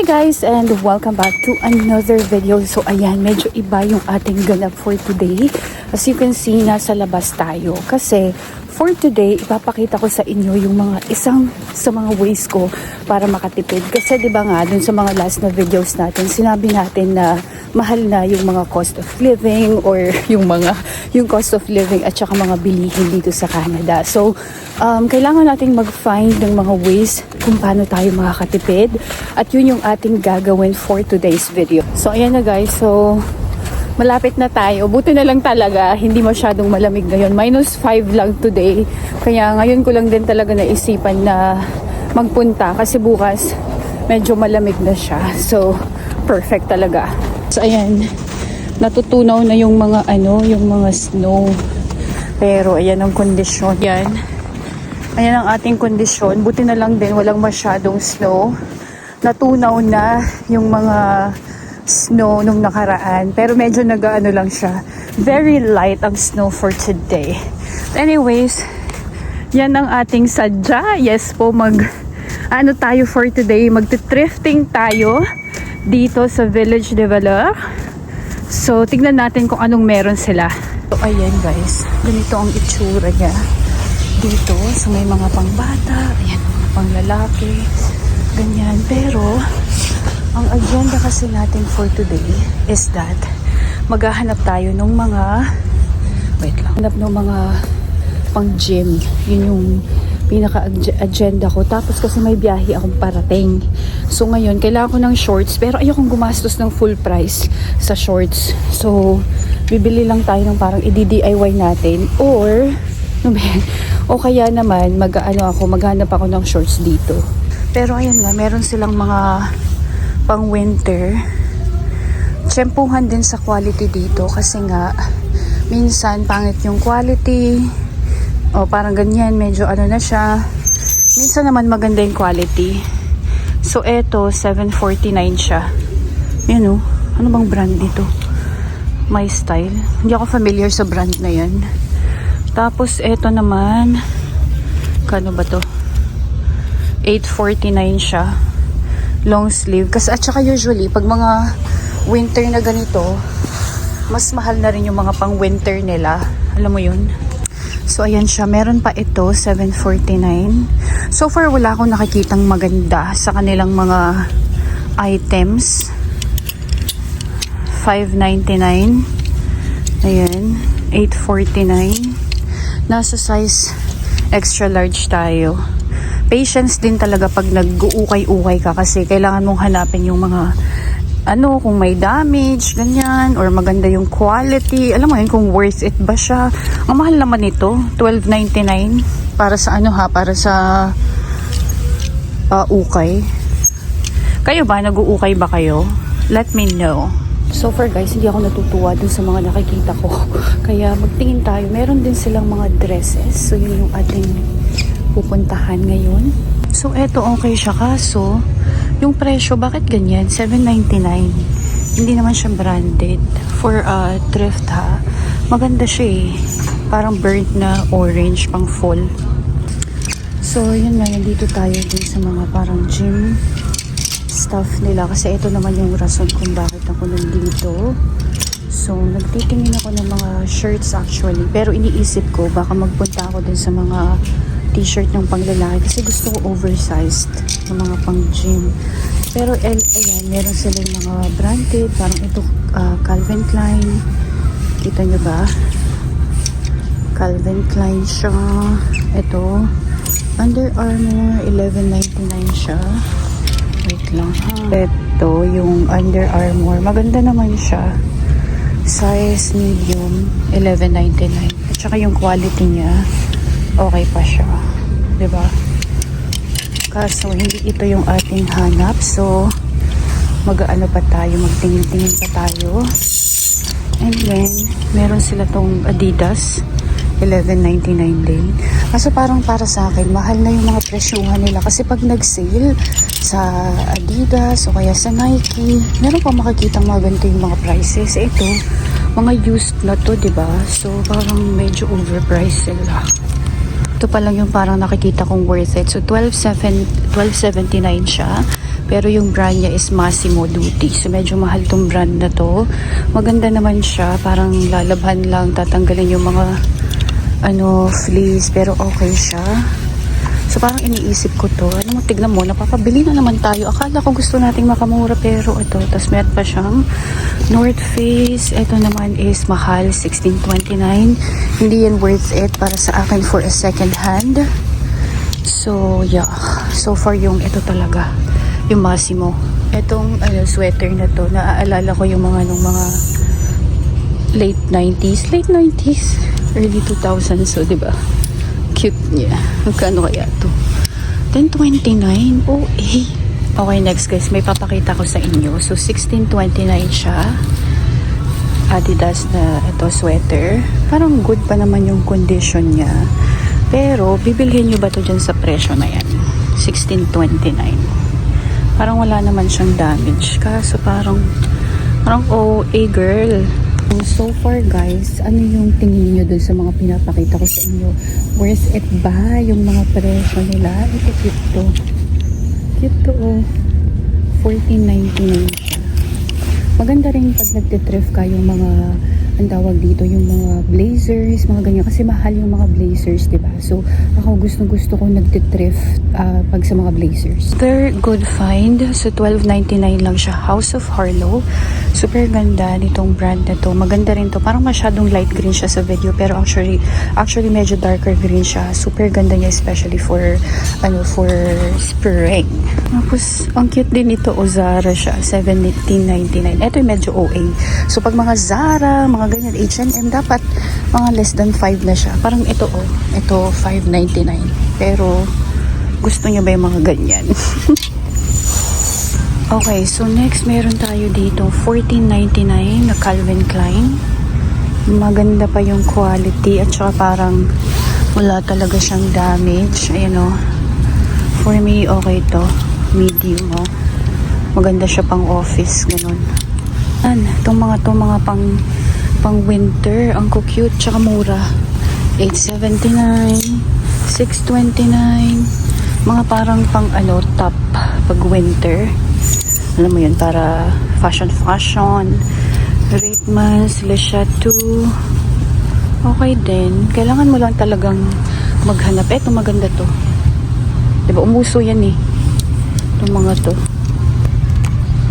Hi guys and welcome back to another video. So ayan, medyo iba yung ating ganap for today. As you can see, nasa labas tayo. Kasi for today, ipapakita ko sa inyo yung isang sa mga ways ko para makatipid. Kasi diba nga, dun sa mga last na videos natin, sinabi natin na mahal na yung mga cost of living or yung cost of living at saka mga bilihin dito sa Canada. So, kailangan nating mag-find ng mga ways kung paano tayo makakatipid. At yun yung ating gagawin for today's video. So, ayan na guys. So, malapit na tayo. Buti na lang talaga, hindi masyadong malamig ngayon. -5 lang today. Kaya ngayon ko lang din talaga naisipan na magpunta kasi bukas medyo malamig na siya. So, perfect talaga. So, ayan. Natutunaw na yung mga snow. Pero, ayan ang kondisyon. Yan. Ayan ang ating kondisyon. Buti na lang din, walang masyadong snow. Natunaw na yung mga snow nung nakaraan. Pero medyo lang siya. Very light ang snow for today. Anyways, yan ang ating sadya. Yes po, tayo for today. Magti-thrifting tayo dito sa Village de Valeur. So, tignan natin kung anong meron sila. So, ayan guys. Ganito ang itsura niya. Dito, so may mga pangbata. Ayan, mga panglalaki. Ganyan. Pero, ang agenda kasi natin for today is that maghahanap tayo ng mga pang-gym. Yun yung pinaka-agenda ko. Tapos kasi may biyahe akong parating. So ngayon, kailangan ko ng shorts. Pero ayokong gumastos ng full price sa shorts. So, bibili lang tayo ng parang i-DIY natin. O kaya naman, maghanap ako ng shorts dito. Pero ayan nga, meron silang mga pang-winter. Tsempuhan din sa quality dito kasi nga, minsan pangit yung quality. O parang ganyan, medyo na siya. Minsan naman maganda yung quality. So eto, 749 siya. Yan o, ano bang brand dito? My Style. Hindi ako familiar sa brand na yan. Tapos eto naman, kano ba to? 849 siya. Long sleeve. Kasi at saka usually, pag mga winter na ganito, mas mahal na rin yung mga pang winter nila. Alam mo yun? So, ayan siya. Meron pa ito, 749. So far, wala akong nakikitang maganda sa kanilang mga items. 599. Ayan. 849. Nasa size extra large tayo. Patience din talaga pag nag-uukay-ukay ka kasi kailangan mong hanapin yung mga kung may damage, ganyan, or maganda yung quality. Alam mo yun, kung worth it ba siya. Ang mahal naman ito, $12.99 para sa para sa ukay. Kayo ba? Nag-uukay ba kayo? Let me know. So far guys, hindi ako natutuwa dun sa mga nakikita ko. Kaya magtingin tayo. Meron din silang mga dresses. So yun yung ating pupuntahan ngayon. So eto okay siya, kaso yung presyo bakit ganyan? $7.99. Hindi naman siya branded. For thrift ha. Maganda siya eh. Parang burnt na orange pang fall. So yun nga, dito tayo din sa mga parang gym stuff nila. Kasi ito naman yung rason kung bakit ako nandito. So nagtitingin ako ng mga shirts actually. Pero iniisip ko baka magpunta ako din sa mga t-shirt ng panglalaki kasi gusto ko oversized ng mga pang gym. Pero ayan, meron silang mga branded, parang ito Calvin Klein. Kita nyo ba? Calvin Klein siya. Ito Under Armour, $11.99 siya. Wait lang ha. Ito yung Under Armour, maganda naman siya. Size medium, $11.99. At saka yung quality niya okay pa siya, diba? Kaso hindi ito yung ating hanap, so magtingin pa tayo. And then meron sila tong Adidas, $11.99 din. Kaso parang para sa akin mahal na yung mga presyuhan nila kasi pag nag-sale sa Adidas o kaya sa Nike, meron pa makikitang maganda yung mga prices. Ito, mga used na to, diba? So parang medyo overpriced sila. Ito pa lang yung parang nakikita kong worth it. So, $12.79 siya. Pero yung brand niya is Massimo Dutti. So medyo mahal tong brand na to. Maganda naman siya. Parang lalabhan lang, tatanggalin yung mga fleece. Pero okay siya. So parang iniisip ko to. Ano mo, tignan mo, napapabili na naman tayo. Akala ko gusto nating makamura pero ito. Tapos meron pa siyang North Face. Ito naman is mahal, $16.29. Hindi yan worth it para sa akin for a second hand. So yeah, so far yung ito talaga, yung Massimo. Itong sweater na to, naaalala ko yung mga late 90s, early 2000s. So diba? Cute niya. Magkano kaya to? $10.29. Oh, eh. Okay, next guys. May papakita ko sa inyo. So, $16.29 siya. Adidas na ito sweater. Parang good pa naman yung condition niya. Pero, bibilhin nyo ba to dyan sa presyo na yan? $16.29. Parang wala naman siyang damage. Kaso parang oh, girl. So far guys, ano yung tingin niyo dun sa mga pinapakita ko sa inyo? Worth it ba yung mga presyo nila? Ito cute to. Cute to oh. $14.99 siya. Maganda rin pag nagtitrift ka yung mga, ang tawag dito, yung mga blazers, mga ganyan. Kasi mahal yung mga blazers, diba? So, ako gusto ko nagtitrift pag sa mga blazers. They're good find. So, $12.99 lang siya. House of Harlow. Super ganda nitong brand na to. Maganda rin to. Parang masyadong light green siya sa video. Pero actually medyo darker green siya. Super ganda niya, especially for spring. Tapos, ang cute din ito. O Zara siya. $17.99. Ito yung medyo OA. So, pag mga Zara, mga ganyan, H&M, dapat mga less than 5 na siya. Parang ito ito $5.99. Pero, gusto niyo ba yung mga ganyan? Okay, so next meron tayo dito $14.99 na Calvin Klein. Maganda pa yung quality at saka parang wala talaga siyang damage. Ayan o. For me, okay to. Medium o. Maganda siya pang office, ganun. Itong mga pang winter, ang cute, tsaka mura. $8.79, $6.29. Mga parang pang top pag winter. Alam mo yun, para fashion. Ratemans, Le Chateau. Okay din. Kailangan mo lang talagang maghanap. Eto, maganda to. Diba, umuso yan eh. Itong mga to.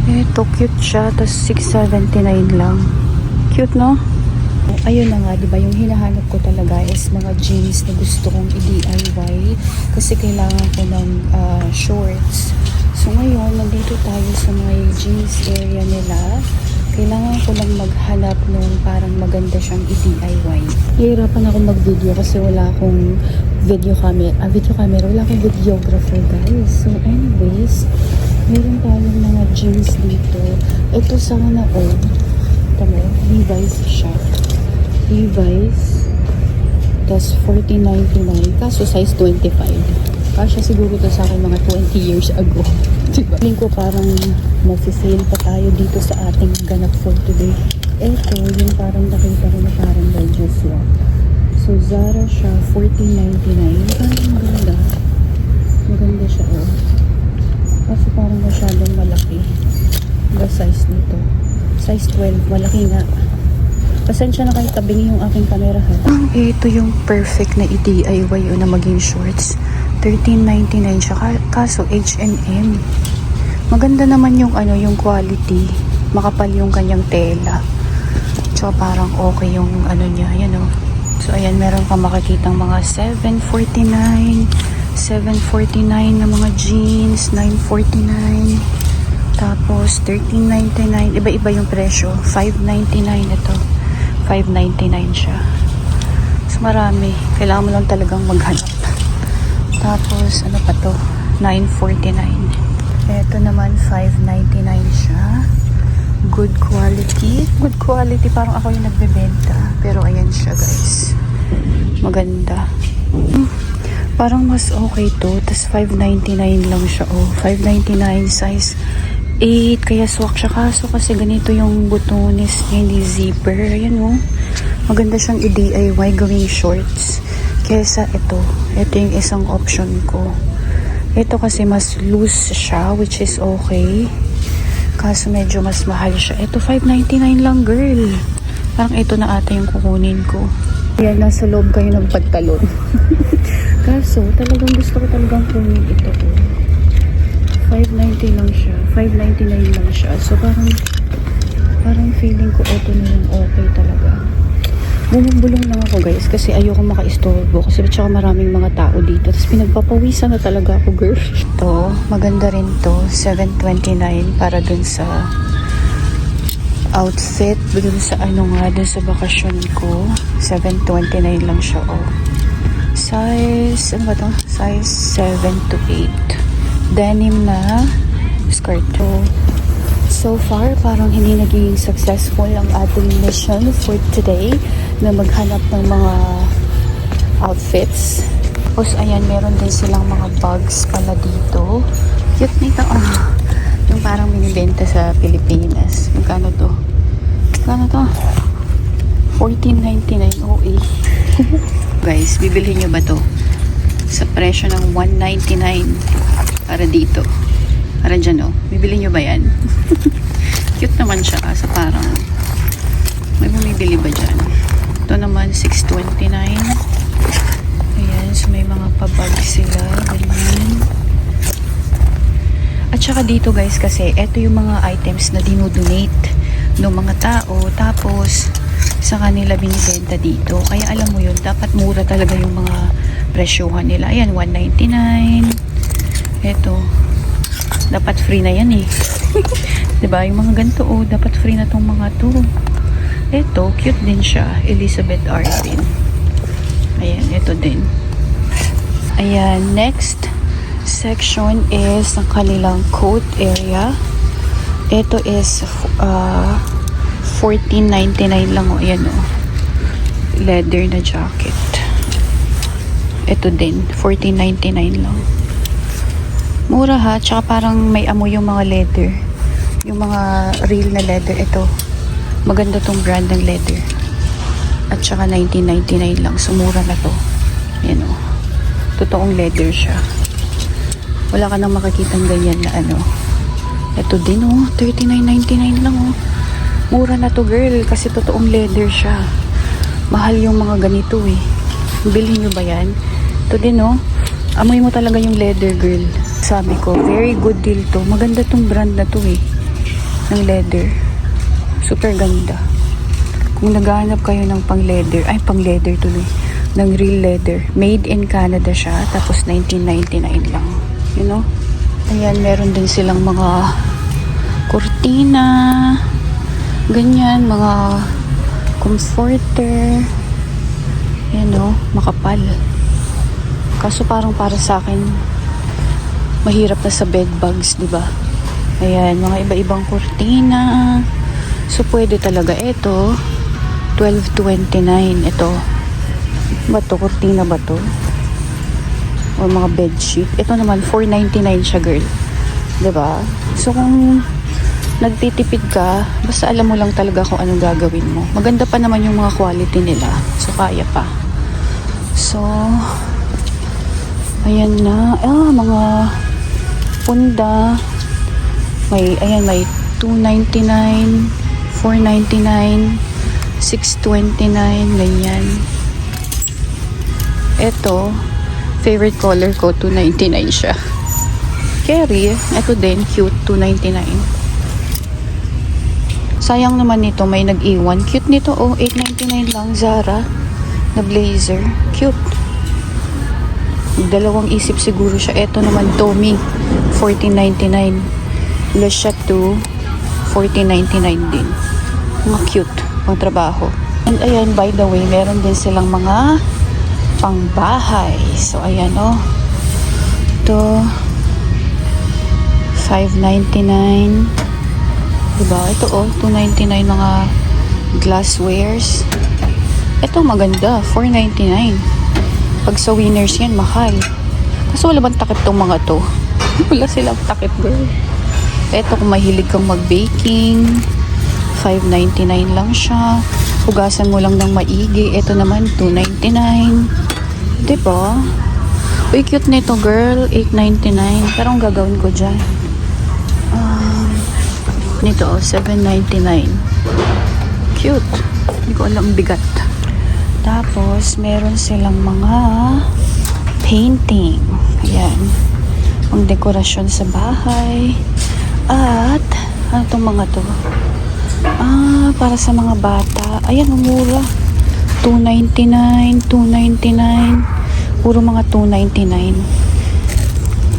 Eto, cute siya. Tapos $6.79 lang. Cute, no? Ayun na nga, diba, yung hinahanap ko talaga is mga jeans na gusto kong i-DIY. Kasi kailangan ko ng shorts. So ngayon, nandito tayo sa may jeans area nila. Kailangan ko lang maghanap nung parang maganda siyang i-DIY. Hihirapan ako mag-video kasi wala akong video camera. Wala akong videographer, guys. So anyways, meron tayong mga jeans dito. Ito sana tama, Levi's siya. Levi's. Tapos $14.99. Kaso size 25. Kasya siguro to sa akin mga 20 years ago. Diba? Feeling ko parang masisale pa tayo dito sa ating ganap for today. Ito, yung parang nakita ko na parang medyo swap. So, Zara siya, $14.99. Parang maganda. Maganda siya, oh. Kasi parang masyadong malaki. The size nito. Size 12, malaki nga. Pasensya na kayo, tabingi yung aking camera ha. Ito yung perfect na i-DIY o na maging shorts. $13.99 siya. Kaso H&M. Maganda naman yung yung quality. Makapal yung kanyang tela. So parang okay yung niya. Yan o. So ayan, meron ka makikitang mga $7.49. $7.49 na mga jeans. $9.49. Tapos $13.99. Iba-iba yung presyo. $5.99 ito. $5.99 siya. So marami. Kailangan mo lang talagang maghanap. Tapos, ano pa to? $9.49. Ito naman, $5.99 siya. Good quality. Good quality. Parang ako yung nagbebenta. Pero ayan siya, guys. Maganda. Parang mas okay to. Tapos $5.99 lang siya. Oh, $5.99 size 8. Kaya swak siya. Kaso kasi ganito yung butones niya. Hindi zipper. Ayan oh. Maganda siyang i-DIY gawing shorts. Kesa ito yung isang option ko. Ito kasi mas loose siya, which is okay. Kaso medyo mas mahal siya. Ito, $5.99 lang, girl. Parang ito na ata yung kukunin ko. Yan, nasa loob kayo ng pantalon. Kaso, talagang gusto ko talagang kunin ito ko. $5.90 lang siya. $5.99 lang siya. So, parang feeling ko ito na yung okay talaga. Bumubulong lang ako, guys, kasi ayoko maka-istorbo. Kasi tsaka maraming mga tao dito. Tapos pinagpapawisan na talaga ako, girl. Ito, maganda rin to. $7.29 para dun sa outfit. Dun sa dun sa bakasyon ko. $7.29 lang siya, oh. Size, ano ba to? Size 7 to 8. Denim na skirt to. So far, parang hindi naging successful ang ating mission for today na maghanap ng mga outfits. Tapos, ayan, meron din silang mga bags pala dito. Cute nito, yung parang binibenta sa Pilipinas. Magkano to? Magkano to? $14.99 OA. Guys, bibilhin nyo ba to? Sa presyo ng $1.99 para dito. Para dyan, oh. Bibili nyo ba yan? Cute naman siya kasi parang may bumibili ba dyan? Ito naman, $6.29. Ayan, so may mga pabag sila. Ganyan. At saka dito, guys, kasi ito yung mga items na dinodonate ng mga tao. Tapos, sa kanila binibenta dito. Kaya alam mo yun, dapat mura talaga yung mga presyohan nila. Ayan, $1.99. Ito. Dapat free na yan eh. Diba? Yung mga ganito, oh, dapat free na tong mga to. Ito, cute din siya. Elizabeth Arden. Ayan, ito din. Ayan, next section is ang kanilang coat area. Ito is $14.99 lang, oh. Ayan, oh. Leather na jacket. Ito din, $14.99 lang. Mura ha, tsaka parang may amoy yung mga leather. Yung mga real na leather. Ito, maganda tong brand ng leather. At tsaka $19.99 lang. So, mura na to. Yan o. Totoong leather siya. Wala ka nang makikitang ganyan na ano. Ito din o. $39.99 lang o. Mura na to, girl. Kasi totoong leather siya. Mahal yung mga ganito eh. Bilhin nyo ba yan? Ito din o. Amoy mo talaga yung leather, girl. Sabi ko, very good deal to. Maganda tong brand na to eh. Ng leather. Super ganda. Kung naghahanap kayo ng pang leather, ay pang leather tuloy. Ng real leather. Made in Canada siya. Tapos $19.99 lang. You know? Ayan, meron din silang mga kurtina. Ganyan, mga comforter. Ayan o, makapal. Kaso parang para sa akin, mahirap na sa bed bugs, di ba? Ayan, mga iba-ibang kurtina. So, pwede talaga. Ito, $12.29. Ito, ba to? Kurtina ba to? O mga bedsheet. Ito naman, $4.99 siya, girl. Di ba? So, kung nagtitipid ka, basta alam mo lang talaga kung anong gagawin mo. Maganda pa naman yung mga quality nila. So, kaya pa. So, ayan na. Mga punda. Ayan, may $2.99, $4.99, $6.29, ganyan. Ito, favorite color ko, $2.99 siya. Carry, ito din, cute, $2.99. Sayang naman nito, may nag-iwan. Cute nito, oh, $8.99 lang, Zara, na blazer. Cute. Dalawang isip siguro siya. Ito naman, Tommy, $14.99. Le Chateau, $14.99 din. Mga cute, pang trabaho. And ayan, by the way, meron din silang mga pangbahay. So, ayan, oh. Ito, $5.99. Diba? Ito, oh, $2.99 mga glasswares. Ito, maganda, $4.99. Pag sa Winners yan, mahal. Kasi wala bang takip tong mga to? Wala silang takip, girl. Ito, kung mahilig kang mag-baking, $5.99 lang siya. Hugasan mo lang ng maigi. Ito naman, $2.99. Diba? Uy, cute nito girl. $8.99. Pero ang gagawin ko dyan. Nito, $7.99. Cute. Hindi ko alam bigat. Tapos, meron silang mga painting. Ayan. Ang dekorasyon sa bahay. At, ano itong mga to? Para sa mga bata. Ayan, mura. $2.99, $2.99. Puro mga $2.99.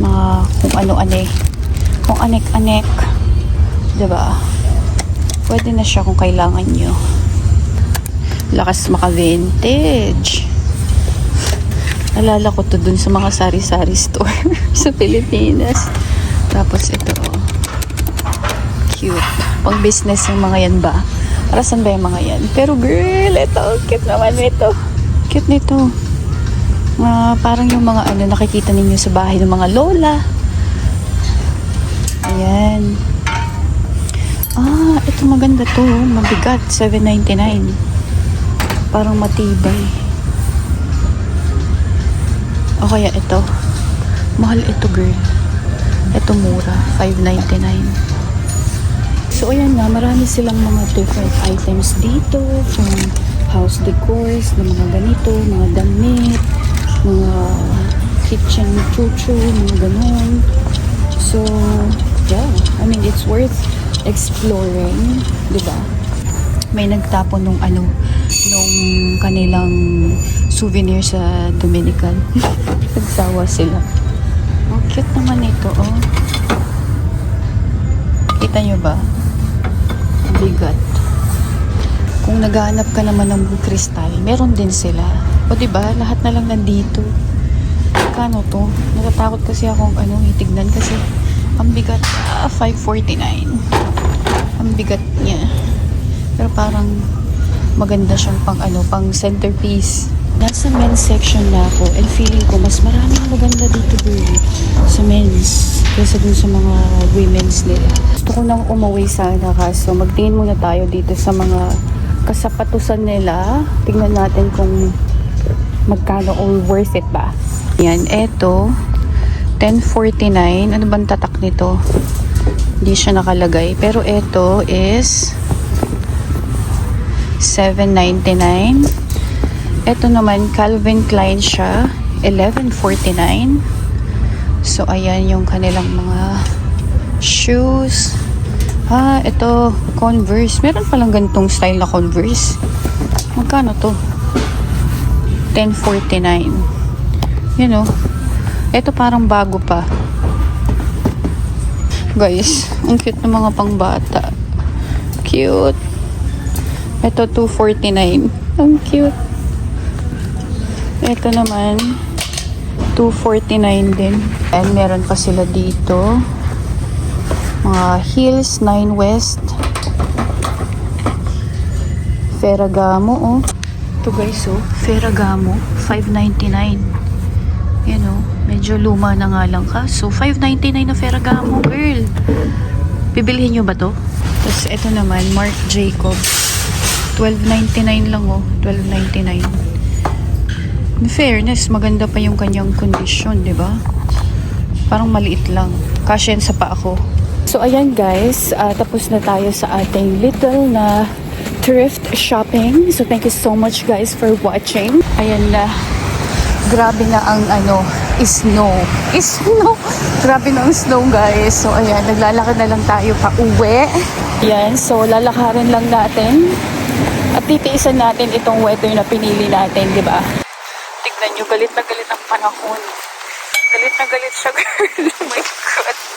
Mga kung ano-ane. Kung anek-anek. Diba? Pwede na siya kung kailangan nyo. Lakas maka-vintage. Alala ko to dun sa mga sari-sari store sa Pilipinas. Tapos ito, cute. Pang business yung mga yan ba? Para saan ba yung mga yan? Pero girl, ito, cute naman ito. Cute nito. Parang yung mga ano nakikita ninyo sa bahay ng mga lola. Ayan. Ito maganda to. Mabigat. $7.99. Parang matibay. O kaya ito. Mahal ito girl. Ito mura. $5.99. So ayan nga. Marami silang mga different items dito. From house decors. Na mga ganito. Mga damit. Mga kitchen chuchu. Mga ganon. So yeah. I mean it's worth exploring, di ba? May nagtapon nung kanilang souvenir sa Dominican. Nagsawa sila. Oh, cute naman ito, oh. Kita nyo ba? Bigat. Kung naghahanap ka naman ng kristal, meron din sila. O di ba? Lahat na lang nandito. Kano to? Natatakot kasi akong itignan kasi ang bigat. $5.49. Ang bigat niya. Pero parang maganda siyang pang centerpiece. Nasa men's section na ako and feeling ko mas maraming maganda dito girl sa men's kaysa dun sa mga women's nila. Gusto ko nang umuwi sana kaso magtingin muna tayo dito sa mga kasapatusan nila. Tingnan natin kung magkano or worth it ba. Yan, eto $10.49. Ano bang tatak nito? Hindi siya nakalagay. Pero ito is $7.99. Ito naman, Calvin Klein siya. $11.49. So, ayan yung kanilang mga shoes. Ito, Converse. Meron palang ganitong style na Converse. Magkano to? $10.49. You know, ito parang bago pa. Guys, ang cute ng mga pangbata. Cute. Ito, $2.49. Ang cute. Ito naman, $2.49 din. And meron pa sila dito. Mga heels, 9 West. Ferragamo, oh. Ito guys, oh. Ferragamo, $5.99. Yan, oh. Medyo luma na nga lang ka. So, $5.99 na Ferragamo, girl. Bibilhin nyo ba to? Tapos, ito naman, Marc Jacobs. $12.99 lang, oh. $12.99. In fairness, maganda pa yung kanyang condition, di ba? Parang maliit lang. Kasya yan sa pa ako. So, ayan guys. Tapos na tayo sa ating little na thrift shopping. So, thank you so much guys for watching. Ayan na. Grabe na ang snow. Snow? Grabe na ang snow guys. So ayan, naglalakad na lang tayo pa uwi. Ayan, so lalakarin lang natin. At titiisan natin itong weather na pinili natin, di ba? Tignan nyo, galit na galit ang panahon. Galit na galit siya girl. Oh my God.